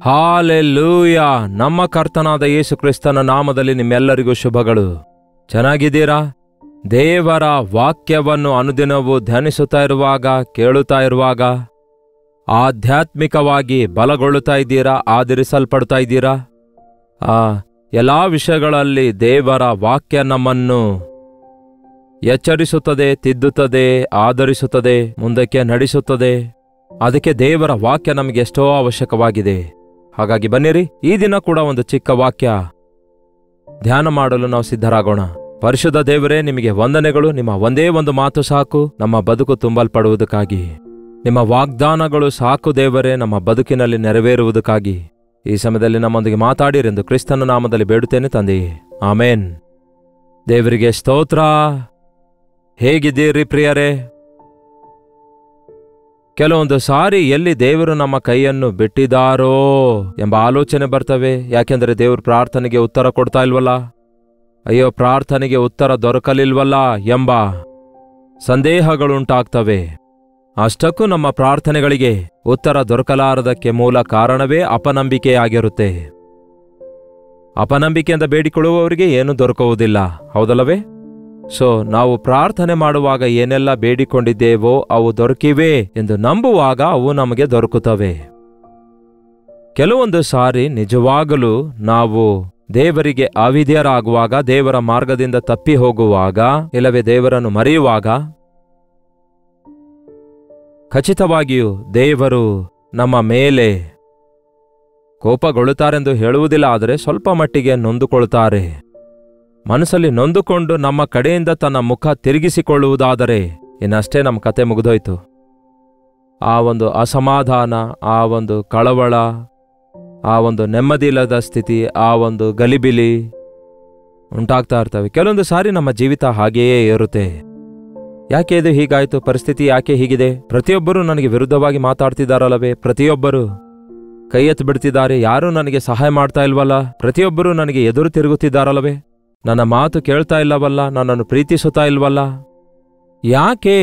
Hallelujah. ನಮ್ಮ ಕರ್ತನಾದ ಯೇಸು ಕ್ರಿಸ್ತನ ನಾಮದಲ್ಲಿ ನಿಮ್ಮೆಲ್ಲರಿಗೂ ಶುಭಗಳು. ಚೆನ್ನಾಗಿದ್ದೀರಾ? ದೇವರ ವಾಕ್ಯವನ್ನು ಅನುದಿನವೂ ಧ್ಯಾನಿಸುತ್ತಾ ಇರುವಾಗ, ಕೇಳುತ್ತಾ ಇರುವಾಗ ಆಧ್ಯಾತ್ಮಿಕವಾಗಿ ಬಲಗೊಳ್ಳುತ್ತಾ ಇದ್ದೀರಾ? ಆಧರಿಸಲ್ಪಡ್ತಾ ಇದ್ದೀರಾ? ಎಲ್ಲ ವಿಷಯಗಳಲ್ಲಿ ದೇವರ ವಾಕ್ಯ ನಮ್ಮನ್ನು ಎಚ್ಚರಿಸುತ್ತದೆ, ತಿದ್ದುತ್ತದೆ, ಆಧರಿಸುತ್ತದೆ, ಮುಂದಕ್ಕೆ ನಡೆಸುತ್ತದೆ. ಅದಕ್ಕೆ ದೇವರ ವಾಕ್ಯ ನಮಗೆ ಎಷ್ಟೋ ಅವಶ್ಯಕವಾಗಿದೆ. ಹಾಗಾಗಿ ಬನ್ನಿರಿ, ಈ ದಿನ ಕೂಡ ಒಂದು ಚಿಕ್ಕ ವಾಕ್ಯ ಧ್ಯಾನ ಮಾಡಲು ನಾವು ಸಿದ್ಧರಾಗೋಣ. ಪರಿಶುದ್ಧ ದೇವರೇ, ನಿಮಗೆ ವಂದನೆಗಳು. ನಿಮ್ಮ ಒಂದೇ ಒಂದು ಮಾತು ಸಾಕು ನಮ್ಮ ಬದುಕು ತುಂಬಲ್ಪಡುವುದಕ್ಕಾಗಿ. ನಿಮ್ಮ ವಾಗ್ದಾನಗಳು ಸಾಕು ದೇವರೇ, ನಮ್ಮ ಬದುಕಿನಲ್ಲಿ ನೆರವೇರುವುದಕ್ಕಾಗಿ. ಈ ಸಮಯದಲ್ಲಿ ನಮ್ಮೊಂದಿಗೆ ಮಾತಾಡಿರೆಂದು ಕ್ರಿಸ್ತನ ನಾಮದಲ್ಲಿ ಬೇಡುತ್ತೇನೆ ತಂದೆಯೇ, ಆಮೇನ್. ದೇವರಿಗೆ ಸ್ತೋತ್ರ. ಹೇಗಿದ್ದೀರಿ ಪ್ರಿಯರೇ? ಕೆಲವೊಂದು ಸಾರಿ ಎಲ್ಲಿ ದೇವರು ನಮ್ಮ ಕೈಯನ್ನು ಬಿಟ್ಟಿದ್ದಾರೋ ಎಂಬ ಆಲೋಚನೆ ಬರ್ತವೆ. ಯಾಕೆಂದರೆ ದೇವರು ಪ್ರಾರ್ಥನೆಗೆ ಉತ್ತರ ಕೊಡ್ತಾ ಇಲ್ವಲ್ಲ, ಅಯ್ಯೋ ಪ್ರಾರ್ಥನೆಗೆ ಉತ್ತರ ದೊರಕಲಿಲ್ವಲ್ಲ ಎಂಬ ಸಂದೇಹಗಳುಂಟಾಗ್ತವೆ. ಅಷ್ಟಕ್ಕೂ ನಮ್ಮ ಪ್ರಾರ್ಥನೆಗಳಿಗೆ ಉತ್ತರ ದೊರಕಲಾರದಕ್ಕೆ ಮೂಲ ಕಾರಣವೇ ಅಪನಂಬಿಕೆಯಾಗಿರುತ್ತೆ. ಅಪನಂಬಿಕೆಯಿಂದ ಬೇಡಿಕೊಳ್ಳುವವರಿಗೆ ಏನೂ ದೊರಕುವುದಿಲ್ಲ, ಹೌದಲ್ಲವೇ? ನಾವು ಪ್ರಾರ್ಥನೆ ಮಾಡುವಾಗ ಏನೆಲ್ಲ ಬೇಡಿಕೊಂಡಿದ್ದೇವೋ ಅವು ದೊರಕಿವೆ ಎಂದು ನಂಬುವಾಗ ಅವು ನಮಗೆ ದೊರಕುತ್ತವೆ. ಕೆಲವೊಂದು ಸಾರಿ ನಿಜವಾಗಲೂ ನಾವು ದೇವರಿಗೆ ಅವಿಧೇಯರಾಗುವಾಗ, ದೇವರ ಮಾರ್ಗದಿಂದ ತಪ್ಪಿ ಹೋಗುವಾಗ, ಇಲ್ಲವೇ ದೇವರನ್ನು ಮರೆಯುವಾಗ, ಖಚಿತವಾಗಿಯೂ ದೇವರು ನಮ್ಮ ಮೇಲೆ ಕೋಪಗೊಳ್ಳುತ್ತಾರೆಂದು ಹೇಳುವುದಿಲ್ಲ, ಆದರೆ ಸ್ವಲ್ಪ ಮಟ್ಟಿಗೆ ನೊಂದುಕೊಳ್ತಾರೆ. ಮನಸ್ಸಲ್ಲಿ ನೊಂದುಕೊಂಡು ನಮ್ಮ ಕಡೆಯಿಂದ ತನ್ನ ಮುಖ ತಿರುಗಿಸಿಕೊಳ್ಳುವುದಾದರೆ ಇನ್ನಷ್ಟೇ ನಮ್ಮ ಕತೆ ಮುಗಿದೋಯ್ತು. ಆ ಒಂದು ಅಸಮಾಧಾನ, ಆ ಒಂದು ಕಳವಳ, ಆ ಒಂದು ನೆಮ್ಮದಿಯಿಲ್ಲದ ಸ್ಥಿತಿ, ಆ ಒಂದು ಗಲಿಬಿಲಿ ಉಂಟಾಗ್ತಾ ಇರ್ತವೆ. ಕೆಲವೊಂದು ಸಾರಿ ನಮ್ಮ ಜೀವಿತ ಹಾಗೆಯೇ ಇರುತ್ತೆ. ಯಾಕೆ ಇದು ಹೀಗಾಯ್ತು? ಪರಿಸ್ಥಿತಿ ಯಾಕೆ ಹೀಗಿದೆ? ಪ್ರತಿಯೊಬ್ಬರೂ ನನಗೆ ವಿರುದ್ಧವಾಗಿ ಮಾತಾಡ್ತಿದ್ದಾರಲ್ಲವೇ? ಪ್ರತಿಯೊಬ್ಬರು ಕೈ ಎತ್ತು ಬಿಡ್ತಿದ್ದಾರೆ. ಯಾರೂ ನನಗೆ ಸಹಾಯ ಮಾಡ್ತಾ ಇಲ್ವಲ್ಲ? ಪ್ರತಿಯೊಬ್ಬರೂ ನನಗೆ ಎದುರು ತಿರುಗುತ್ತಿದ್ದಾರಲ್ಲವೇ? ನನ್ನ ಮಾತು ಕೇಳ್ತಾ ಇಲ್ಲವಲ್ಲ? ನನ್ನನ್ನು ಪ್ರೀತಿಸುತ್ತಾ ಇಲ್ವಲ್ಲ? ಯಾಕೆ,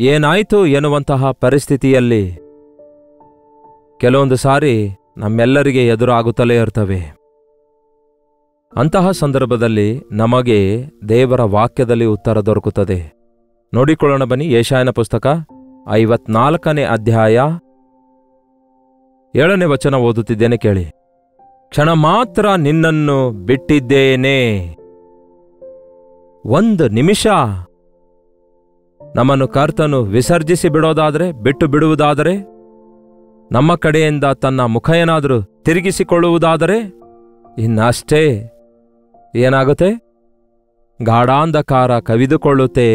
ಏನಾಯ್ತು ಎನ್ನುವಂತಹ ಪರಿಸ್ಥಿತಿಯಲ್ಲಿ ಕೆಲವೊಂದು ಸಾರಿ ನಮ್ಮೆಲ್ಲರಿಗೆ ಎದುರಾಗುತ್ತಲೇ ಇರ್ತವೆ. ಅಂತಹ ಸಂದರ್ಭದಲ್ಲಿ ನಮಗೆ ದೇವರ ವಾಕ್ಯದಲ್ಲಿ ಉತ್ತರ ದೊರಕುತ್ತದೆ. ನೋಡಿಕೊಳ್ಳೋಣ ಬನ್ನಿ. ಯೆಶಾಯನ ಪುಸ್ತಕ 54ನೇ ಅಧ್ಯಾಯ 7ನೇ ವಚನ ಓದುತ್ತಿದ್ದೇನೆ, ಕೇಳಿ. ಕ್ಷಣ ಮಾತ್ರ ನಿನ್ನನ್ನು ಬಿಟ್ಟಿದ್ದೇನೆ. ಒಂದು ನಿಮಿಷ ನಮ್ಮನ್ನು ಕರ್ತನು ವಿಸರ್ಜಿಸಿ ಬಿಡೋದಾದರೆ, ಬಿಟ್ಟು ಬಿಡುವುದಾದರೆ, ನಮ್ಮ ಕಡೆಯಿಂದ ತನ್ನ ಮುಖ ಏನಾದರೂ ತಿರುಗಿಸಿಕೊಳ್ಳುವುದಾದರೆ, ಇನ್ನಷ್ಟೇ ಏನಾಗುತ್ತೆ? ಗಾಢಾಂಧಕಾರ ಕವಿದುಕೊಳ್ಳುತ್ತೆ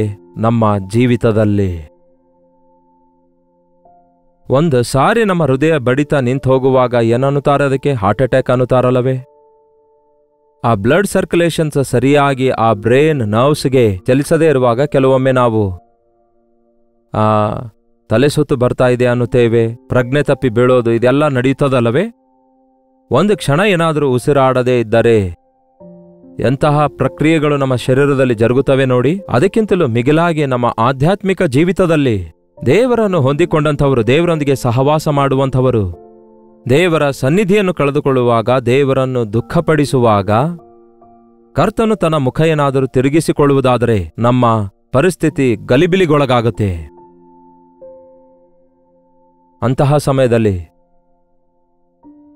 ನಮ್ಮ ಜೀವಿತದಲ್ಲಿ. ಒಂದು ಸಾರಿ ನಮ್ಮ ಹೃದಯ ಬಡಿತ ನಿಂತು ಹೋಗುವಾಗ ಏನನ್ನುತ್ತಾರೆ? ಅದಕ್ಕೆ ಹಾರ್ಟ್ ಅಟ್ಯಾಕ್ ಅನ್ನುತ್ತಾರಲ್ಲವೇ? ಆ ಬ್ಲಡ್ ಸರ್ಕ್ಯುಲೇಷನ್ಸ್ ಸರಿಯಾಗಿ ಆ ಬ್ರೈನ್ ನರ್ವ್ಸ್ಗೆ ಚಲಿಸದೇ ಇರುವಾಗ ಕೆಲವೊಮ್ಮೆ ನಾವು ತಲೆ ಸುತ್ತು ಬರ್ತಾ ಇದೆ ಅನ್ನುತ್ತೇವೆ, ಪ್ರಜ್ಞೆ ತಪ್ಪಿ ಬೀಳೋದು, ಇದೆಲ್ಲ ನಡೆಯುತ್ತದಲ್ಲವೇ? ಒಂದು ಕ್ಷಣ ಏನಾದರೂ ಉಸಿರಾಡದೇ ಇದ್ದರೆ ಎಂತಹ ಪ್ರಕ್ರಿಯೆಗಳು ನಮ್ಮ ಶರೀರದಲ್ಲಿ ಜರುಗುತ್ತವೆ ನೋಡಿ. ಅದಕ್ಕಿಂತಲೂ ಮಿಗಿಲಾಗಿ ನಮ್ಮ ಆಧ್ಯಾತ್ಮಿಕ ಜೀವಿತದಲ್ಲಿ ದೇವರನ್ನು ಹೊಂದಿಕೊಂಡಂಥವರು, ದೇವರೊಂದಿಗೆ ಸಹವಾಸ ಮಾಡುವಂಥವರು, ದೇವರ ಸನ್ನಿಧಿಯನ್ನು ಕಳೆದುಕೊಳ್ಳುವಾಗ, ದೇವರನ್ನು ದುಃಖಪಡಿಸುವಾಗ, ಕರ್ತನು ತನ್ನ ಮುಖ ಏನಾದರೂ ತಿರುಗಿಸಿಕೊಳ್ಳುವುದಾದರೆ ನಮ್ಮ ಪರಿಸ್ಥಿತಿ ಗಲಿಬಿಲಿಗೊಳಗಾಗುತ್ತೆ. ಅಂತಹ ಸಮಯದಲ್ಲಿ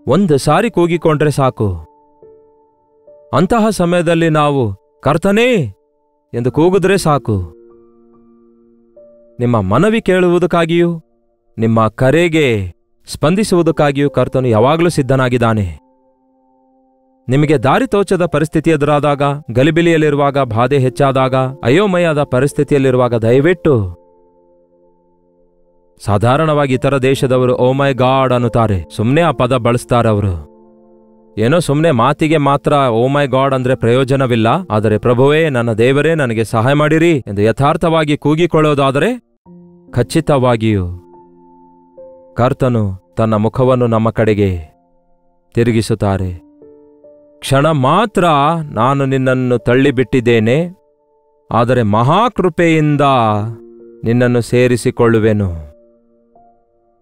ಒಂದು ಸಾರಿ ಕೂಗಿಕೊಂಡ್ರೆ ಸಾಕು. ಅಂತಹ ಸಮಯದಲ್ಲಿ ನಾವು ಕರ್ತನೇ ಎಂದು ಕೂಗಿದ್ರೆ ಸಾಕು. ನಿಮ್ಮ ಮನವಿ ಕೇಳುವುದಕ್ಕಾಗಿಯೂ ನಿಮ್ಮ ಕರೆಗೆ ಸ್ಪಂದಿಸುವುದಕ್ಕಾಗಿಯೂ ಕರ್ತನು ಯಾವಾಗಲೂ ಸಿದ್ಧನಾಗಿದ್ದಾನೆ. ನಿಮಗೆ ದಾರಿ ತೋಚದ ಪರಿಸ್ಥಿತಿ ಎದುರಾದಾಗ, ಗಲಿಬಿಲಿಯಲ್ಲಿರುವಾಗ, ಬಾಧೆ ಹೆಚ್ಚಾದಾಗ, ಅಯೋಮಯದ ಪರಿಸ್ಥಿತಿಯಲ್ಲಿರುವಾಗ ದಯವಿಟ್ಟು, ಸಾಧಾರಣವಾಗಿ ಇತರ ದೇಶದವರು ಓ ಮೈ ಗಾಡ್ ಅನ್ನುತ್ತಾರೆ. ಸುಮ್ಮನೆ ಆ ಪದ ಬಳಸ್ತಾರೆ ಅವರು. ಏನೋ ಸುಮ್ಮನೆ ಮಾತಿಗೆ ಮಾತ್ರ ಓ ಮೈ ಗಾಡ್ ಅಂದ್ರೆ ಪ್ರಯೋಜನವಿಲ್ಲ. ಆದರೆ ಪ್ರಭುವೇ, ನನ್ನ ದೇವರೇ, ನನಗೆ ಸಹಾಯ ಮಾಡಿರಿ ಎಂದು ಯಥಾರ್ಥವಾಗಿ ಕೂಗಿಕೊಳ್ಳೋದಾದರೆ ಖಚಿತವಾಗಿಯೂ ಕರ್ತನು ತನ್ನ ಮುಖವನ್ನು ನಮ್ಮ ಕಡೆಗೆ ತಿರುಗಿಸುತ್ತಾರೆ. ಕ್ಷಣ ಮಾತ್ರ ನಾನು ನಿನ್ನನ್ನು ತಳ್ಳಿಬಿಟ್ಟಿದ್ದೇನೆ, ಆದರೆ ಮಹಾಕೃಪೆಯಿಂದ ನಿನ್ನನ್ನು ಸೇರಿಸಿಕೊಳ್ಳುವೆನು.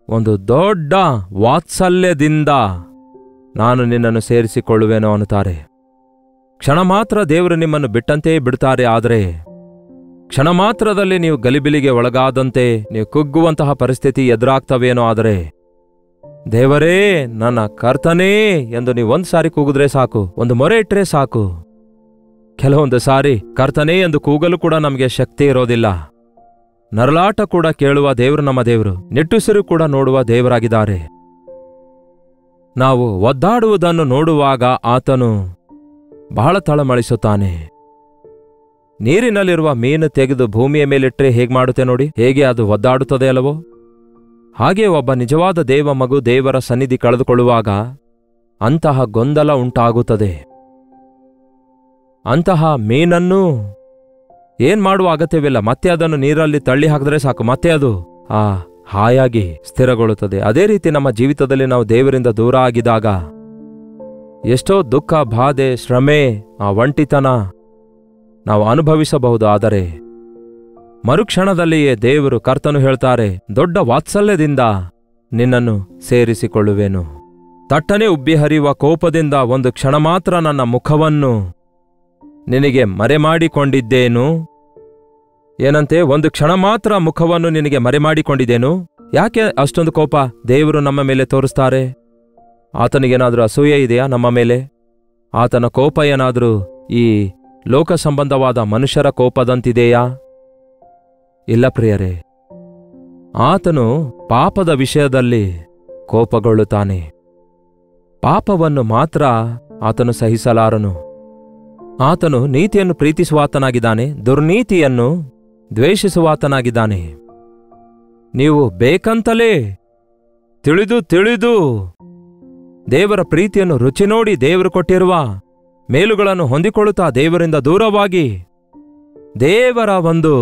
ಒಂದು ದೊಡ್ಡ ವಾತ್ಸಲ್ಯದಿಂದ ನಾನು ನಿನ್ನನ್ನು ಸೇರಿಸಿಕೊಳ್ಳುವೆನೋ ಅನ್ನುತ್ತಾರೆ. ಕ್ಷಣ ಮಾತ್ರ ದೇವರು ನಿಮ್ಮನ್ನು ಬಿಟ್ಟಂತೆಯೇ ಬಿಡ್ತಾರೆ. ಆದರೆ ಕ್ಷಣ ಮಾತ್ರದಲ್ಲಿ ನೀವು ಗಲಿಬಿಲಿಗೆ ಒಳಗಾದಂತೆ ನೀವು ಕುಗ್ಗುವಂತಹ ಪರಿಸ್ಥಿತಿ ಎದುರಾಗ್ತವೇನೋ. ಆದರೆ ದೇವರೇ, ನನ್ನ ಕರ್ತನೇ ಎಂದು ನೀವು ಒಂದು ಸಾರಿ ಕೂಗಿದ್ರೆ ಸಾಕು, ಒಂದು ಮೊರೆ ಇಟ್ಟರೆ ಸಾಕು. ಕೆಲವೊಂದು ಸಾರಿ ಕರ್ತನೇ ಎಂದು ಕೂಗಲು ಕೂಡ ನಮಗೆ ಶಕ್ತಿ ಇರೋದಿಲ್ಲ. ನರಳಾಟ ಕೂಡ ಕೇಳುವ ದೇವರು ನಮ್ಮ ದೇವರು, ನಿಟ್ಟುಸಿರು ಕೂಡ ನೋಡುವ ದೇವರಾಗಿದ್ದಾರೆ. ನಾವು ಒದ್ದಾಡುವುದನ್ನು ನೋಡುವಾಗ ಆತನು ಬಹಳ ತಳಮಳಿಸುತ್ತಾನೆ. ನೀರಿನಲ್ಲಿರುವ ಮೀನು ತೆಗೆದು ಭೂಮಿಯ ಮೇಲಿಟ್ಟರೆ ಹೇಗೆ ಮಾಡುತ್ತೆ ನೋಡಿ, ಹೇಗೆ ಅದು ಒದ್ದಾಡುತ್ತದೆ ಅಲ್ಲವೋ? ಹಾಗೆ ಒಬ್ಬ ನಿಜವಾದ ದೇವ ಮಗು ದೇವರ ಸನ್ನಿಧಿ ಕಳೆದುಕೊಳ್ಳುವಾಗ ಅಂತಹ ಗೊಂದಲ ಉಂಟಾಗುತ್ತದೆ. ಅಂತಹ ಮೀನನ್ನು ಮಾಡುವ ಅಗತ್ಯವಿಲ್ಲ. ಮತ್ತೆ ಅದನ್ನು ನೀರಲ್ಲಿ ತಳ್ಳಿ ಹಾಕಿದ್ರೆ ಸಾಕು, ಮತ್ತೆ ಅದು ಹಾಯಾಗಿ ಸ್ಥಿರಗೊಳ್ಳುತ್ತದೆ. ಅದೇ ರೀತಿ ನಮ್ಮ ಜೀವಿತದಲ್ಲಿ ನಾವು ದೇವರಿಂದ ದೂರ ಆಗಿದಾಗ ಎಷ್ಟೋ ದುಃಖ, ಬಾಧೆ, ಶ್ರಮೆ, ಒಂಟಿತನ ನಾವು ಅನುಭವಿಸಬಹುದು. ಆದರೆ ಮರುಕ್ಷಣದಲ್ಲಿಯೇ ದೇವರು, ಕರ್ತನು ಹೇಳ್ತಾರೆ, ದೊಡ್ಡ ವಾತ್ಸಲ್ಯದಿಂದ ನಿನ್ನನ್ನು ಸೇರಿಸಿಕೊಳ್ಳುವೆನು. ತಟ್ಟನೆ ಉಬ್ಬಿ ಹರಿಯುವ ಕೋಪದಿಂದ ಒಂದು ಕ್ಷಣ ಮಾತ್ರ ನನ್ನ ಮುಖವನ್ನು ನಿನಗೆ ಮರೆಮಾಡಿಕೊಂಡಿದ್ದೇನು. ಏನಂತೆ? ಒಂದು ಕ್ಷಣ ಮಾತ್ರ ಮುಖವನ್ನು ನಿನಗೆ ಮರೆಮಾಡಿಕೊಂಡಿದ್ದೇನು. ಯಾಕೆ ಅಷ್ಟೊಂದು ಕೋಪ ದೇವರು ನಮ್ಮ ಮೇಲೆ ತೋರಿಸ್ತಾರೆ? ಆತನಿಗೇನಾದರೂ ಅಸೂಯೆ ಇದೆಯಾ ನಮ್ಮ ಮೇಲೆ? ಆತನ ಕೋಪ ಏನಾದರೂ ಈ ಲೋಕ ಸಂಬಂಧವಾದ ಮನುಷ್ಯರ ಕೋಪದಂತಿದೆಯಾ? ಇಲ್ಲ ಪ್ರಿಯರೇ, ಆತನು ಪಾಪದ ವಿಷಯದಲ್ಲಿ ಕೋಪಗೊಳ್ಳುತ್ತಾನೆ. ಪಾಪವನ್ನು ಮಾತ್ರ ಆತನು ಸಹಿಸಲಾರನು. ಆತನು ನೀತಿಯನ್ನು ಪ್ರೀತಿಸುವಾತನಾಗಿದ್ದಾನೆ, ದುರ್ನೀತಿಯನ್ನು ದ್ವೇಷಿಸುವಾತನಾಗಿದ್ದಾನೆ. ನೀವು ಬೇಕಂತಲೇ ತಿಳಿದು ದೇವರ ಪ್ರೀತಿಯನ್ನು ರುಚಿ ನೋಡಿ ದೇವರು ಕೊಟ್ಟಿರುವ ಮೇಲುಗಳನ್ನು ಹೊಂದಿಕೊಳ್ಳುತ್ತಾ ದೇವರಿಂದ ದೂರವಾಗಿ ದೇವರ ಒಂದು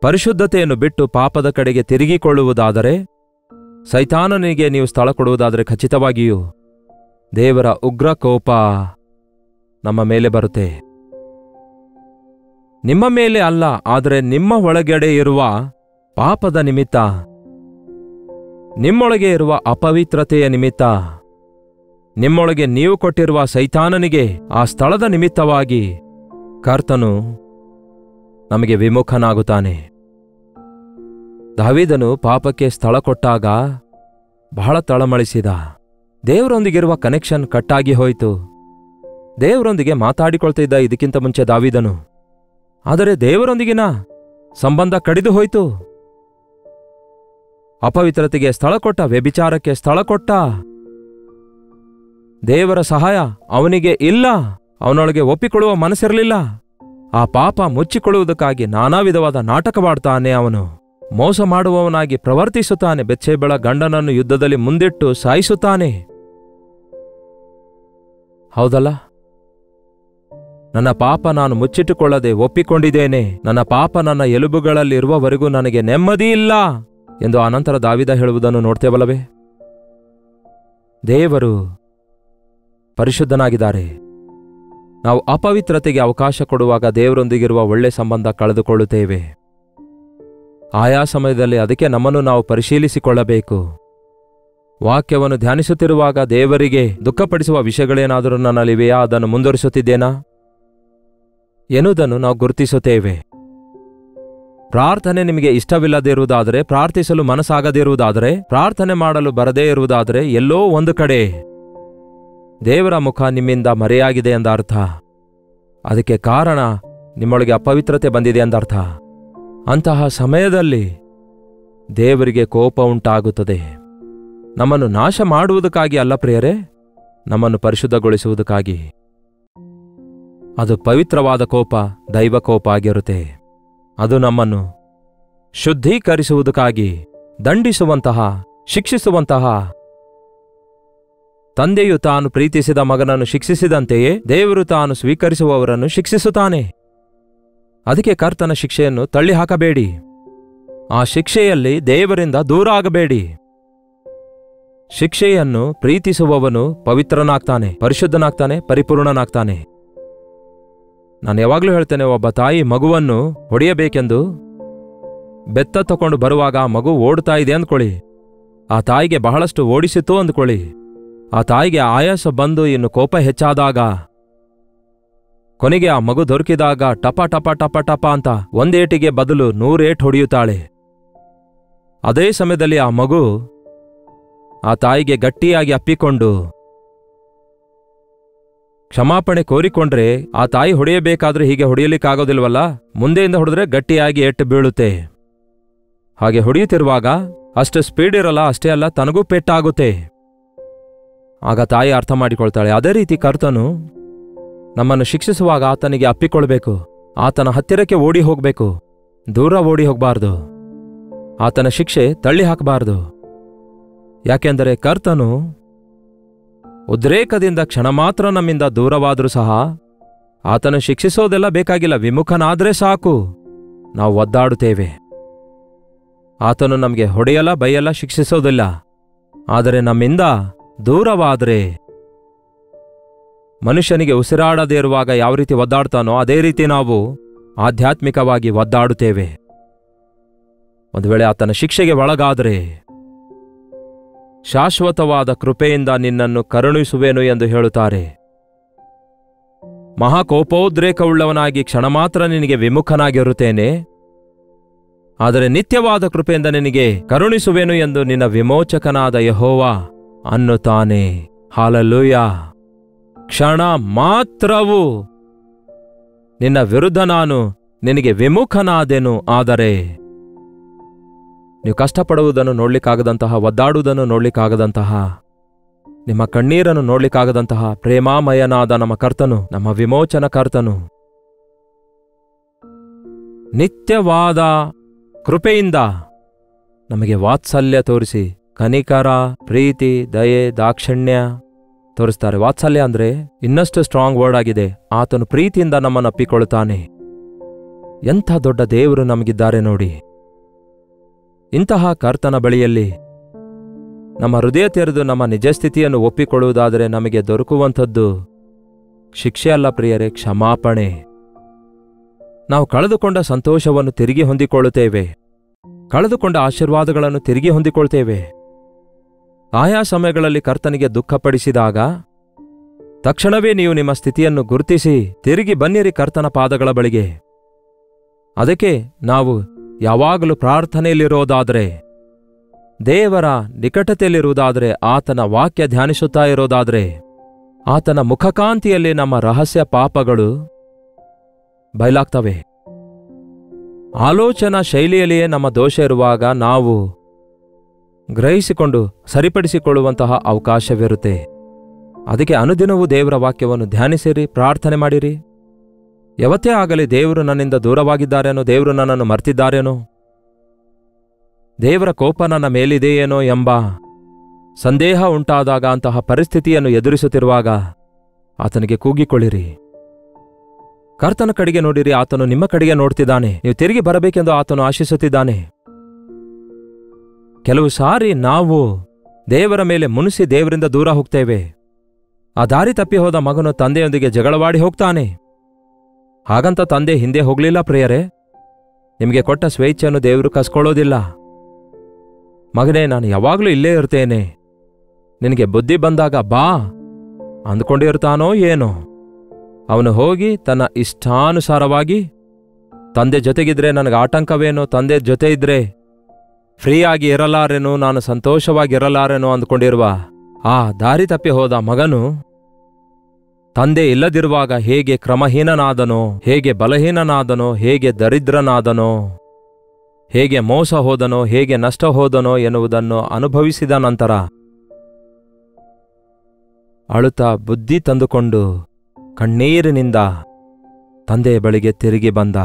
ಪರಿಶುದ್ಧತೆಯನ್ನು ಬಿಟ್ಟು ಪಾಪದ ಕಡೆಗೆ ತಿರುಗಿಕೊಳ್ಳುವುದಾದರೆ, ಸೈತಾನನಿಗೆ ನೀವು ಸ್ಥಳ ಕೊಡುವುದಾದರೆ ಖಚಿತವಾಗಿಯೂ ದೇವರ ಉಗ್ರ ಕೋಪ ನಮ್ಮ ಮೇಲೆ ಬರುತ್ತೆ. ನಿಮ್ಮ ಮೇಲೆ ಅಲ್ಲ, ಆದರೆ ನಿಮ್ಮ ಒಳಗಡೆ ಇರುವ ಪಾಪದ ನಿಮಿತ್ತ, ನಿಮ್ಮೊಳಗೆ ಇರುವ ಅಪವಿತ್ರತೆಯ ನಿಮಿತ್ತ, ನಿಮ್ಮೊಳಗೆ ನೀವು ಕೊಟ್ಟಿರುವ ಸೈತಾನನಿಗೆ ಆ ಸ್ಥಳದ ನಿಮಿತ್ತವಾಗಿ ಕರ್ತನು ನಮಗೆ ವಿಮುಖನಾಗುತ್ತಾನೆ. ದಾವೀದನು ಪಾಪಕ್ಕೆ ಸ್ಥಳ ಕೊಟ್ಟಾಗ ಬಹಳ ತಳಮಳಿಸಿದ. ದೇವರೊಂದಿಗಿರುವ ಕನೆಕ್ಷನ್ ಕಟ್ಟಾಗಿ ಹೋಯಿತು. ದೇವರೊಂದಿಗೆ ಮಾತಾಡಿಕೊಳ್ತಿದ್ದ ಇದಕ್ಕಿಂತ ಮುಂಚೆ ದಾವೀದನು. ಆದರೆ ದೇವರೊಂದಿಗಿನ ಸಂಬಂಧ ಕಡಿದು ಹೋಯಿತು. ಅಪವಿತ್ರತೆಗೆ ಸ್ಥಳ ಕೊಟ್ಟ, ವ್ಯಭಿಚಾರಕ್ಕೆ ಸ್ಥಳ ಕೊಟ್ಟ. ದೇವರ ಸಹಾಯ ಅವನಿಗೆ ಇಲ್ಲ. ಅವನೊಳಗೆ ಒಪ್ಪಿಕೊಳ್ಳುವ ಮನಸ್ಸಿರಲಿಲ್ಲ. ಆ ಪಾಪ ಮುಚ್ಚಿಕೊಳ್ಳುವುದಕ್ಕಾಗಿ ನಾನಾ ವಿಧವಾದ ನಾಟಕವಾಡ್ತಾನೆ. ಅವನು ಮೋಸ ಮಾಡುವವನಾಗಿ ಪ್ರವರ್ತಿಸುತ್ತಾನೆ. ಬೆತ್ಷೆಬಳ ಗಂಡನನ್ನು ಯುದ್ಧದಲ್ಲಿ ಮುಂದಿಟ್ಟು ಸಾಯಿಸುತ್ತಾನೆ. ಹೌದಲ್ಲ? ನನ್ನ ಪಾಪ ನಾನು ಮುಚ್ಚಿಟ್ಟುಕೊಳ್ಳದೆ ಒಪ್ಪಿಕೊಂಡಿದ್ದೇನೆ. ನನ್ನ ಪಾಪ ನನ್ನ ಎಲುಬುಗಳಲ್ಲಿರುವವರೆಗೂ ನನಗೆ ನೆಮ್ಮದಿ ಇಲ್ಲ ಎಂದು ಅನಂತರ ದಾವೀದ ಹೇಳುವುದನ್ನು ನೋಡ್ತೇವಲ್ಲವೇ? ದೇವರು ಪರಿಶುದ್ಧನಾಗಿದ್ದಾರೆ. ನಾವು ಅಪವಿತ್ರತೆಗೆ ಅವಕಾಶ ಕೊಡುವಾಗ ದೇವರೊಂದಿಗಿರುವ ಒಳ್ಳೆ ಸಂಬಂಧ ಕಳೆದುಕೊಳ್ಳುತ್ತೇವೆ. ಆಯಾ ಸಮಯದಲ್ಲಿ ಅದಕ್ಕೆ ನಮ್ಮನ್ನು ನಾವು ಪರಿಶೀಲಿಸಿಕೊಳ್ಳಬೇಕು. ವಾಕ್ಯವನ್ನು ಧ್ಯಾನಿಸುತ್ತಿರುವಾಗ ದೇವರಿಗೆ ದುಃಖಪಡಿಸುವ ವಿಷಯಗಳೇನಾದರೂ ನನ್ನಲ್ಲಿವೆಯಾ, ಅದನ್ನು ಮುಂದುವರಿಸುತ್ತಿದ್ದೇನಾ ಎನ್ನುವುದನ್ನು ನಾವು ಗುರುತಿಸುತ್ತೇವೆ. ಪ್ರಾರ್ಥನೆ ನಿಮಗೆ ಇಷ್ಟವಿಲ್ಲದಿರುವುದಾದರೆ, ಪ್ರಾರ್ಥಿಸಲು ಮನಸ್ಸಾಗದಿರುವುದಾದರೆ, ಪ್ರಾರ್ಥನೆ ಮಾಡಲು ಬರದೇ ಇರುವುದಾದರೆ, ಎಲ್ಲೋ ಒಂದು ಕಡೆ ದೇವರ ಮುಖ ನಿಮ್ಮಿಂದ ಮರೆಯಾಗಿದೆ ಎಂದರ್ಥ. ಅದಕ್ಕೆ ಕಾರಣ ನಿಮ್ಮೊಳಗೆ ಅಪವಿತ್ರತೆ ಬಂದಿದೆ ಎಂದರ್ಥ. ಅಂತಹ ಸಮಯದಲ್ಲಿ ದೇವರಿಗೆ ಕೋಪ ಉಂಟಾಗುತ್ತದೆ. ನಮ್ಮನ್ನು ನಾಶ ಮಾಡುವುದಕ್ಕಾಗಿ ಅಲ್ಲ ಪ್ರಿಯರೇ, ನಮ್ಮನ್ನು ಪರಿಶುದ್ಧಗೊಳಿಸುವುದಕ್ಕಾಗಿ. ಅದು ಪವಿತ್ರವಾದ ಕೋಪ, ದೈವ ಕೋಪ ಆಗಿರುತ್ತೆ. ಅದು ನಮ್ಮನ್ನು ಶುದ್ಧೀಕರಿಸುವುದಕ್ಕಾಗಿ, ದಂಡಿಸುವಂತಹ, ಶಿಕ್ಷಿಸುವಂತಹ. ತಂದೆಯು ತಾನು ಪ್ರೀತಿಸಿದ ಮಗನನ್ನು ಶಿಕ್ಷಿಸಿದಂತೆಯೇ ದೇವರು ತಾನು ಸ್ವೀಕರಿಸುವವರನ್ನು ಶಿಕ್ಷಿಸುತ್ತಾನೆ. ಅದಕ್ಕೆ ಕರ್ತನ ಶಿಕ್ಷೆಯನ್ನು ತಳ್ಳಿಹಾಕಬೇಡಿ. ಆ ಶಿಕ್ಷೆಯಲ್ಲಿ ದೇವರಿಂದ ದೂರ ಆಗಬೇಡಿ. ಶಿಕ್ಷೆಯನ್ನು ಪ್ರೀತಿಸುವವನು ಪವಿತ್ರನಾಗ್ತಾನೆ, ಪರಿಶುದ್ಧನಾಗ್ತಾನೆ, ಪರಿಪೂರ್ಣನಾಗ್ತಾನೆ. ನಾನು ಯಾವಾಗಲೂ ಹೇಳ್ತೇನೆ, ಒಬ್ಬ ತಾಯಿ ಮಗುವನ್ನು ಹೊಡೆಯಬೇಕೆಂದು ಬೆತ್ತ ತಕೊಂಡು ಬರುವಾಗ ಆ ಮಗು ಓಡ್ತಾ ಇದೆ ಅಂದ್ಕೊಳ್ಳಿ. ಆ ತಾಯಿಗೆ ಬಹಳಷ್ಟು ಓಡಿಸಿತು ಅಂದ್ಕೊಳ್ಳಿ. ಆ ತಾಯಿಗೆ ಆಯಾಸ ಬಂದು ಇನ್ನು ಕೋಪ ಹೆಚ್ಚಾದಾಗ, ಕೊನೆಗೆ ಆ ಮಗು ದೊರಕಿದಾಗ ಟಪ ಟಪ ಟಪ ಟಪ ಅಂತ ಒಂದೇಟಿಗೆ ಬದಲು 100 ಏಟು ಹೊಡೆಯುತ್ತಾಳೆ. ಅದೇ ಸಮಯದಲ್ಲಿ ಆ ಮಗು ಆ ತಾಯಿಗೆ ಗಟ್ಟಿಯಾಗಿ ಅಪ್ಪಿಕೊಂಡು ಕ್ಷಮಾಪಣೆ ಕೋರಿಕೊಂಡ್ರೆ, ಆ ತಾಯಿ ಹೊಡೆಯಬೇಕಾದ್ರೆ ಹೀಗೆ ಹೊಡೆಯಲಿಕ್ಕಾಗೋದಿಲ್ವಲ್ಲ, ಮುಂದೆಯಿಂದ ಹೊಡೆದ್ರೆ ಗಟ್ಟಿಯಾಗಿ ಏಟು ಬೀಳುತ್ತೆ. ಹಾಗೆ ಹೊಡೆಯುತ್ತಿರುವಾಗ ಅಷ್ಟು ಸ್ಪೀಡ್ ಇರಲ್ಲ, ಅಷ್ಟೇ ಅಲ್ಲ ತನಗೂ ಪೆಟ್ಟಾಗುತ್ತೆ. ಆಗ ತಾಯಿ ಅರ್ಥ ಮಾಡಿಕೊಳ್ತಾಳೆ. ಅದೇ ರೀತಿ ಕರ್ತನು ನಮ್ಮನ್ನು ಶಿಕ್ಷಿಸುವಾಗ ಆತನಿಗೆ ಅಪ್ಪಿಕೊಳ್ಬೇಕು, ಆತನ ಹತ್ತಿರಕ್ಕೆ ಓಡಿ ಹೋಗಬೇಕು, ದೂರ ಓಡಿ ಹೋಗಬಾರ್ದು, ಆತನ ಶಿಕ್ಷೆ ತಳ್ಳಿ ಹಾಕಬಾರ್ದು. ಯಾಕೆಂದರೆ ಕರ್ತನು ಉದ್ರೇಕದಿಂದ ಕ್ಷಣ ಮಾತ್ರ ನಮ್ಮಿಂದ ದೂರವಾದರೂ ಸಹ ಆತನು ಶಿಕ್ಷಿಸೋದೆಲ್ಲ ಬೇಕಾಗಿಲ್ಲ, ವಿಮುಖನಾದ್ರೆ ಸಾಕು ನಾವು ಒದ್ದಾಡುತ್ತೇವೆ. ಆತನು ನಮಗೆ ಹೊಡೆಯಲ್ಲ ಬೈಯಲ್ಲ ಶಿಕ್ಷಿಸೋದಿಲ್ಲ. ಆದರೆ ನಮ್ಮಿಂದ ದೂರವಾದರೆ, ಮನುಷ್ಯನಿಗೆ ಉಸಿರಾಡದೇ ಇರುವಾಗ ಯಾವ ರೀತಿ ಒದ್ದಾಡ್ತಾನೋ ಅದೇ ರೀತಿ ನಾವು ಆಧ್ಯಾತ್ಮಿಕವಾಗಿ ಒದ್ದಾಡುತ್ತೇವೆ. ಒಂದು ವೇಳೆ ಆತನ ಶಿಕ್ಷೆಗೆ ಒಳಗಾದರೆ, ಶಾಶ್ವತವಾದ ಕೃಪೆಯಿಂದ ನಿನ್ನನ್ನು ಕರುಣಿಸುವೆನು ಎಂದು ಹೇಳುತ್ತಾರೆ. ಮಹಾಕೋಪೋದ್ರೇಕವುಳ್ಳವನಾಗಿ ಕ್ಷಣ ಮಾತ್ರ ನಿನಗೆ ವಿಮುಖನಾಗಿರುತ್ತೇನೆ, ಆದರೆ ನಿತ್ಯವಾದ ಕೃಪೆಯಿಂದ ನಿನಗೆ ಕರುಣಿಸುವೆನು ಎಂದು ನಿನ್ನ ವಿಮೋಚಕನಾದ ಯೆಹೋವ ಅನ್ನುತ್ತಾನೆ. ಹಾಲೆಲೂಯ. ಕ್ಷಣ ಮಾತ್ರವೂ ನಿನ್ನ ವಿರುದ್ಧ ನಾನು ನಿನಗೆ ವಿಮುಖನಾದೆನು. ಆದರೆ ನೀವು ಕಷ್ಟಪಡುವುದನ್ನು ನೋಡ್ಲಿಕ್ಕಾಗದಂತಹ, ಒದ್ದಾಡುವುದನ್ನು ನೋಡ್ಲಿಕ್ಕಾಗದಂತಹ, ನಿಮ್ಮ ಕಣ್ಣೀರನ್ನು ನೋಡ್ಲಿಕ್ಕಾಗದಂತಹ ಪ್ರೇಮಾಮಯನಾದ ನಮ್ಮ ಕರ್ತನು, ನಮ್ಮ ವಿಮೋಚನ ಕರ್ತನು ನಿತ್ಯವಾದ ಕೃಪೆಯಿಂದ ನಮಗೆ ವಾತ್ಸಲ್ಯ ತೋರಿಸಿ, ಕನಿಕರ, ಪ್ರೀತಿ, ದಯೆ, ದಾಕ್ಷಿಣ್ಯ ತೋರಿಸ್ತಾರೆ. ವಾತ್ಸಲ್ಯ ಅಂದ್ರೆ ಇನ್ನಷ್ಟು ಸ್ಟ್ರಾಂಗ್ ವರ್ಡ್ ಆಗಿದೆ. ಆತನು ಪ್ರೀತಿಯಿಂದ ನಮ್ಮನ್ನು ಅಪ್ಪಿಕೊಳ್ಳುತ್ತಾನೆ. ಎಂಥ ದೊಡ್ಡ ದೇವರು ನಮಗಿದ್ದಾರೆ ನೋಡಿ. ಇಂತಹ ಕರ್ತನ ಬಳಿಯಲ್ಲಿ ನಮ್ಮ ಹೃದಯ ತೆರೆದು ನಮ್ಮ ನಿಜ ಸ್ಥಿತಿಯನ್ನು ಒಪ್ಪಿಕೊಳ್ಳುವುದಾದರೆ ನಮಗೆ ದೊರಕುವಂಥದ್ದು ಶಿಕ್ಷೆ ಅಲ್ಲ ಪ್ರಿಯರೇ, ಕ್ಷಮಾಪಣೆ. ನಾವು ಕಳೆದುಕೊಂಡ ಸಂತೋಷವನ್ನು ತಿರುಗಿ ಹೊಂದಿಕೊಳ್ಳುತ್ತೇವೆ, ಕಳೆದುಕೊಂಡ ಆಶೀರ್ವಾದಗಳನ್ನು ತಿರುಗಿ ಹೊಂದಿಕೊಳ್ತೇವೆ. ಆಯಾ ಸಮಯಗಳಲ್ಲಿ ಕರ್ತನಿಗೆ ದುಃಖಪಡಿಸಿದಾಗ ತಕ್ಷಣವೇ ನೀವು ನಿಮ್ಮ ಸ್ಥಿತಿಯನ್ನು ಗುರುತಿಸಿ ತಿರುಗಿ ಬನ್ನಿರಿ ಕರ್ತನ ಪಾದಗಳ ಬಳಿಗೆ. ಅದಕ್ಕೆ ನಾವು ಯಾವಾಗಲೂ ಪ್ರಾರ್ಥನೆಯಲ್ಲಿರೋದಾದರೆ, ದೇವರ ನಿಕಟತೆಯಲ್ಲಿರುವುದಾದರೆ, ಆತನ ವಾಕ್ಯ ಧ್ಯಾನಿಸುತ್ತಾ ಇರೋದಾದರೆ, ಆತನ ಮುಖಕಾಂತಿಯಲ್ಲಿ ನಮ್ಮ ರಹಸ್ಯ ಪಾಪಗಳು ಬಯಲಾಗ್ತವೆ. ಆಲೋಚನಾ ಶೈಲಿಯಲ್ಲಿಯೇ ನಮ್ಮ ದೋಷ ಇರುವಾಗ ನಾವು ಗ್ರಹಿಸಿಕೊಂಡು ಸರಿಪಡಿಸಿಕೊಳ್ಳುವಂತಹ ಅವಕಾಶವಿರುತ್ತೆ. ಅದಕ್ಕೆ ಅನುದಿನವೂ ದೇವರ ವಾಕ್ಯವನ್ನು ಧ್ಯಾನಿಸಿರಿ, ಪ್ರಾರ್ಥನೆ ಮಾಡಿರಿ. ಯಾವತ್ತೇ ಆಗಲಿ ದೇವರು ನನ್ನಿಂದ ದೂರವಾಗಿದ್ದಾರೇನೋ, ದೇವರು ನನ್ನನ್ನು ಮರ್ತಿದ್ದಾರೇನೋ, ದೇವರ ಕೋಪ ನನ್ನ ಮೇಲಿದೆಯೇನೋ ಎಂಬ ಸಂದೇಹ ಉಂಟಾದಾಗ, ಅಂತಹ ಪರಿಸ್ಥಿತಿಯನ್ನು ಎದುರಿಸುತ್ತಿರುವಾಗ ಆತನಿಗೆ ಕೂಗಿಕೊಳ್ಳಿರಿ. ಕರ್ತನ ಕಡೆಗೆ ನೋಡಿರಿ, ಆತನು ನಿಮ್ಮ ಕಡೆಗೆ ನೋಡ್ತಿದ್ದಾನೆ. ನೀವು ತಿರುಗಿ ಬರಬೇಕೆಂದು ಆತನು ಆಶಿಸುತ್ತಿದ್ದಾನೆ. ಕೆಲವು ಸಾರಿ ನಾವು ದೇವರ ಮೇಲೆ ಮುನಿಸಿ ದೇವರಿಂದ ದೂರ ಹೋಗ್ತೇವೆ. ಆ ದಾರಿ ತಪ್ಪಿ ಹೋದ ಮಗನು ತಂದೆಯೊಂದಿಗೆ ಜಗಳವಾಡಿ ಹೋಗ್ತಾನೆ. ಹಾಗಂತ ತಂದೆ ಹಿಂದೆ ಹೋಗ್ಲಿಲ್ಲ ಪ್ರಿಯರೇ. ನಿಮಗೆ ಕೊಟ್ಟ ಸ್ವೇಚ್ಛೆಯನ್ನು ದೇವರು ಕಸ್ಕೊಳ್ಳೋದಿಲ್ಲ. ಮಗನೇ, ನಾನು ಯಾವಾಗಲೂ ಇಲ್ಲೇ ಇರ್ತೇನೆ, ನಿನಗೆ ಬುದ್ಧಿ ಬಂದಾಗ ಬಾ ಅಂದ್ಕೊಂಡಿರ್ತಾನೋ ಏನೋ. ಅವನು ಹೋಗಿ ತನ್ನ ಇಷ್ಟಾನುಸಾರವಾಗಿ, ತಂದೆ ಜೊತೆಗಿದ್ರೆ ನನಗೆ ಆಟಂಕವೇನೋ, ತಂದೆ ಜೊತೆ ಇದ್ರೆ ಫ್ರೀಯಾಗಿ ಇರಲಾರೆನೋ, ನಾನು ಸಂತೋಷವಾಗಿರಲಾರೆನೋ ಅಂದ್ಕೊಂಡಿರುವ ಆ ದಾರಿ ತಪ್ಪಿ ಹೋದ ಮಗನು ತಂದೆ ಇಲ್ಲದಿರುವಾಗ ಹೇಗೆ ಕ್ರಮಹೀನನಾದನೋ, ಹೇಗೆ ಬಲಹೀನನಾದನೋ, ಹೇಗೆ ದರಿದ್ರನಾದನೋ, ಹೇಗೆ ಮೋಸ ಹೋದನೋ, ಹೇಗೆ ನಷ್ಟ ಹೋದನೋ ಎನ್ನುವುದನ್ನು ಅನುಭವಿಸಿದ ನಂತರ ಅಳುತ್ತಾ ಬುದ್ಧಿ ತಂದುಕೊಂಡು ಕಣ್ಣೀರಿನಿಂದ ತಂದೆಯ ಬಳಿಗೆ ತಿರುಗಿ ಬಂದ.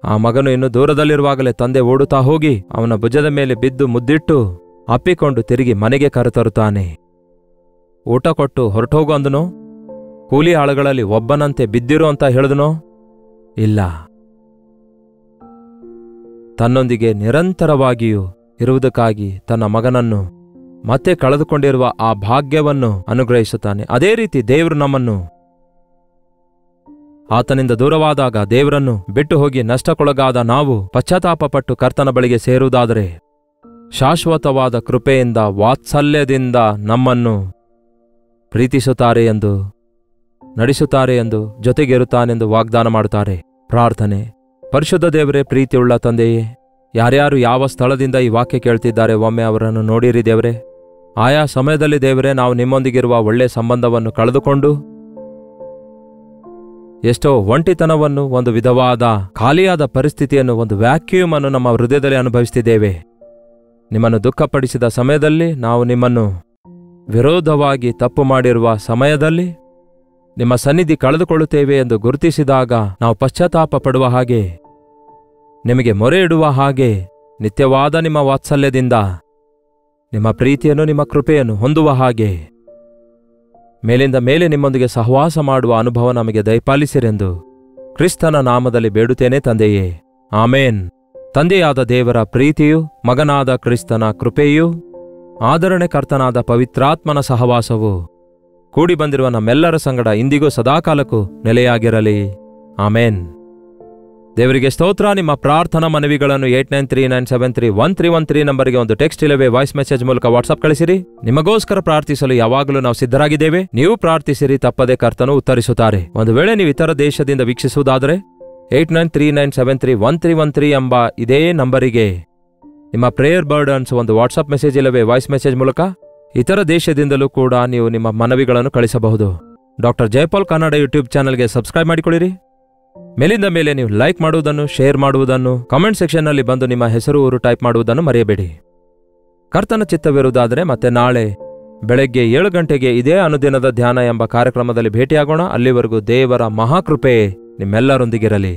ಆ ಮಗನು ಇನ್ನು ದೂರದಲ್ಲಿರುವಾಗಲೇ ತಂದೆ ಓಡುತ್ತಾ ಹೋಗಿ ಅವನ ಭುಜದ ಮೇಲೆ ಬಿದ್ದು ಮುದ್ದಿಟ್ಟು ಅಪ್ಪಿಕೊಂಡು ತಿರುಗಿ ಮನೆಗೆ ಕರೆತರುತ್ತಾನೆ. ಊಟ ಕೊಟ್ಟು ಹೊರಟೋಗು ಅಂದನೋ, ಕೂಲಿ ಆಳುಗಳಲ್ಲಿ ಒಬ್ಬನಂತೆ ಬಿದ್ದಿರು ಅಂತ ಹೇಳಿದನೋ? ಇಲ್ಲ. ತನ್ನೊಂದಿಗೆ ನಿರಂತರವಾಗಿಯೂ ಇರುವುದಕ್ಕಾಗಿ ತನ್ನ ಮಗನನ್ನು ಮತ್ತೆ ಕಳೆದುಕೊಂಡಿರುವ ಆ ಭಾಗ್ಯವನ್ನು ಅನುಗ್ರಹಿಸುತ್ತಾನೆ. ಅದೇ ರೀತಿ ದೇವರು ನಮ್ಮನ್ನು ಆತನಿಂದ ದೂರವಾದಾಗ, ದೇವರನ್ನು ಬಿಟ್ಟು ಹೋಗಿ ನಷ್ಟಕ್ಕೊಳಗಾದ ನಾವು ಪಶ್ಚಾತ್ತಾಪಪಟ್ಟು ಕರ್ತನ ಬಳಿಗೆ ಸೇರುವುದಾದರೆ ಶಾಶ್ವತವಾದ ಕೃಪೆಯಿಂದ ವಾತ್ಸಲ್ಯದಿಂದ ನಮ್ಮನ್ನು ಪ್ರೀತಿಸುತ್ತಾರೆ ಎಂದು, ನಡೆಸುತ್ತಾರೆ ಎಂದು, ಜೊತೆಗಿರುತ್ತಾನೆಂದು ವಾಗ್ದಾನ ಮಾಡುತ್ತಾರೆ. ಪ್ರಾರ್ಥನೆ. ಪರಿಶುದ್ಧ ದೇವರೇ, ಪ್ರೀತಿಯುಳ್ಳ ತಂದೆಯೇ, ಯಾರ್ಯಾರು ಯಾವ ಸ್ಥಳದಿಂದ ಈ ವಾಕ್ಯ ಕೇಳ್ತಿದ್ದಾರೆ ಒಮ್ಮೆ ಅವರನ್ನು ನೋಡಿರಿ ದೇವರೇ. ಆಯಾ ಸಮಯದಲ್ಲಿ ದೇವರೇ ನಾವು ನಿಮ್ಮೊಂದಿಗಿರುವ ಒಳ್ಳೆ ಸಂಬಂಧವನ್ನು ಕಳೆದುಕೊಂಡು ಎಷ್ಟೋ ಒಂಟಿತನವನ್ನು, ಒಂದು ವಿಧವಾದ ಖಾಲಿಯಾದ ಪರಿಸ್ಥಿತಿಯನ್ನು, ಒಂದು ವ್ಯಾಕ್ಯೂಮ್ ಅನ್ನು ನಮ್ಮ ಹೃದಯದಲ್ಲಿ ಅನುಭವಿಸುತ್ತಿದ್ದೇವೆ. ನಿಮ್ಮನ್ನು ದುಃಖಪಡಿಸಿದ ಸಮಯದಲ್ಲಿ, ನಾವು ನಿಮ್ಮನ್ನು ವಿರೋಧವಾಗಿ ತಪ್ಪು ಮಾಡಿರುವ ಸಮಯದಲ್ಲಿ ನಿಮ್ಮ ಸನ್ನಿಧಿ ಕಳೆದುಕೊಳ್ಳುತ್ತೇವೆ ಎಂದು ಗುರುತಿಸಿದಾಗ ನಾವು ಪಶ್ಚಾತ್ತಾಪ ಪಡುವ ಹಾಗೆ, ನಿಮಗೆ ಮೊರೆ ಇಡುವ ಹಾಗೆ, ನಿತ್ಯವಾದ ನಿಮ್ಮ ವಾತ್ಸಲ್ಯದಿಂದ ನಿಮ್ಮ ಪ್ರೀತಿಯನ್ನು, ನಿಮ್ಮ ಕೃಪೆಯನ್ನು ಹೊಂದುವ ಹಾಗೆ ಮೇಲಿಂದ ಮೇಲೆ ನಿಮ್ಮೊಂದಿಗೆ ಸಹವಾಸ ಮಾಡುವ ಅನುಭವ ನಮಗೆ ದಯಪಾಲಿಸಿರೆಂದು ಕ್ರಿಸ್ತನ ನಾಮದಲ್ಲಿ ಬೇಡುತ್ತೇನೆ ತಂದೆಯೇ, ಆಮೇನ್. ತಂದೆಯಾದ ದೇವರ ಪ್ರೀತಿಯು, ಮಗನಾದ ಕ್ರಿಸ್ತನ ಕೃಪೆಯೂ, ಆದರಣೆ ಕರ್ತನಾದ ಪವಿತ್ರಾತ್ಮನ ಸಹವಾಸವು ಕೂಡಿ ಬಂದಿರುವ ನಮ್ಮೆಲ್ಲರ ಸಂಗಡ ಇಂದಿಗೂ ಸದಾಕಾಲಕ್ಕೂ ನೆಲೆಯಾಗಿರಲಿ. ಆಮೇನ್. ದೇವರಿಗೆ ಸ್ತೋತ್ರ. ನಿಮ್ಮ ಪ್ರಾರ್ಥನಾ ಮನವಿಗಳನ್ನು 8939731313 ನಂಬರಿಗೆ ಒಂದು ಟೆಕ್ಸ್ಟ್ ಇಲ್ಲವೇ ವಾಯ್ಸ್ ಮೆಸೇಜ್ ಮೂಲಕ ವಾಟ್ಸ್ಆಪ್ ಕಳಿಸಿರಿ. ನಿಮಗೋಸ್ಕರ ಪ್ರಾರ್ಥಿಸಲು ಯಾವಾಗಲೂ ನಾವು ಸಿದ್ಧರಾಗಿದ್ದೇವೆ. ನೀವು ಪ್ರಾರ್ಥಿಸಿರಿ, ತಪ್ಪದೆ ಕರ್ತನು ಉತ್ತರಿಸುತ್ತಾರೆ. ಒಂದು ವೇಳೆ ನೀವು ಇತರ ದೇಶದಿಂದ ವೀಕ್ಷಿಸುವುದಾದರೆ 8939731313 ಎಂಬ ಇದೇ ನಂಬರಿಗೆ ನಿಮ್ಮ ಪ್ರೇಯರ್ ಬರ್ಡನ್ಸ್ ಒಂದು ವಾಟ್ಸ್ಆಪ್ ಮೆಸೇಜ್ ಇಲ್ಲವೇ ವಾಯ್ಸ್ ಮೆಸೇಜ್ ಮೂಲಕ ಇತರ ದೇಶದಿಂದಲೂ ಕೂಡ ನೀವು ನಿಮ್ಮ ಮನವಿಗಳನ್ನು ಕಳಿಸಬಹುದು. ಡಾಕ್ಟರ್ ಜಯಪಾಲ್ ಕನ್ನಡ ಯೂಟ್ಯೂಬ್ ಚಾನಲ್ಗೆ ಸಬ್ಸ್ಕ್ರೈಬ್ ಮಾಡಿಕೊಳ್ಳಿರಿ. ಮೇಲಿಂದ ಮೇಲೆ ನೀವು ಲೈಕ್ ಮಾಡುವುದನ್ನು, ಶೇರ್ ಮಾಡುವುದನ್ನು, ಕಾಮೆಂಟ್ ಸೆಕ್ಷನ್ನಲ್ಲಿ ಬಂದು ನಿಮ್ಮ ಹೆಸರು ಊರು ಟೈಪ್ ಮಾಡುವುದನ್ನು ಮರೆಯಬೇಡಿ. ಕರ್ತನ ಚಿತ್ತವಿರುವುದಾದರೆ ಮತ್ತೆ ನಾಳೆ ಬೆಳಗ್ಗೆ 7 ಗಂಟೆಗೆ ಇದೇ ಅನುದಿನದ ಧ್ಯಾನ ಎಂಬ ಕಾರ್ಯಕ್ರಮದಲ್ಲಿ ಭೇಟಿಯಾಗೋಣ. ಅಲ್ಲಿವರೆಗೂ ದೇವರ ಮಹಾಕೃಪೆ ನಿಮ್ಮೆಲ್ಲರೊಂದಿಗಿರಲಿ.